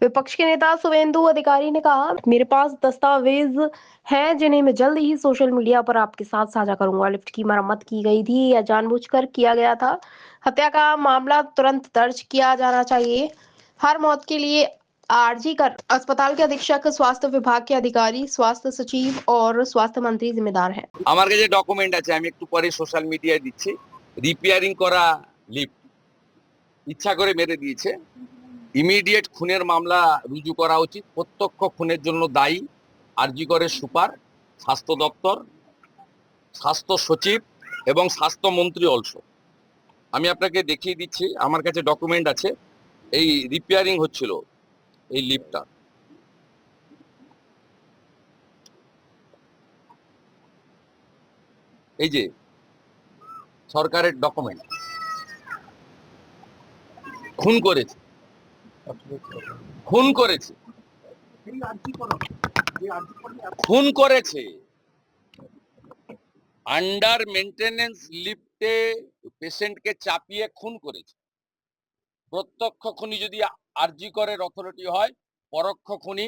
विपक्ष के नेता शुभेंदु अधिकारी ने कहा, मेरे पास दस्तावेज हैं जिन्हें मैं जल्द ही सोशल मीडिया पर आपके साथ साझा करूंगा। लिफ्ट की मरम्मत की गई थी या जानबूझकर किया गया था? हत्या का मामला तुरंत दर्ज किया जाना चाहिए। हर मौत के लिए आरजी कर अस्पताल के अधीक्षक, स्वास्थ्य विभाग के अधिकारी, स्वास्थ्य सचिव और स्वास्थ्य मंत्री जिम्मेदार हैं। আমার কাছে ডকুমেন্ট আছে, আমি একটু পরে সোশ্যাল মিডিয়ায় দিচ্ছি। রিপেয়ারিং করা লিফট ইচ্ছা করে মেরে দিয়েছে। ইমিডিয়েট খুনের মামলা রুজু করা উচিত। প্রত্যক্ষ খুনের জন্য দায়ী আরজি করের সুপার, স্বাস্থ্য দপ্তর, স্বাস্থ্য সচিব এবং স্বাস্থ্যমন্ত্রী অলসো। আমি আপনাকে দেখিয়ে দিচ্ছি, আমার কাছে ডকুমেন্ট আছে। এই রিপেয়ারিং হচ্ছিল এই লিফটটা। এই যে সরকারের ডকুমেন্ট। খুন করেছে, খুন করেছে, খুন করেছে। আন্ডার মেনটেনেন্স লিফটে পেশেন্টকে চাপিয়ে খুন করেছে। প্রত্যক্ষ খুনি যদি আরজি করের অথরিটি হয়, পরোক্ষ খুনি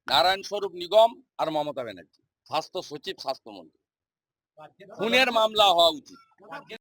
নারায়ণ স্বরূপ নিগম আর মমতা ব্যানার্জি, স্বাস্থ্য সচিব, স্বাস্থ্যমন্ত্রী। খুনের মামলা হওয়া উচিত।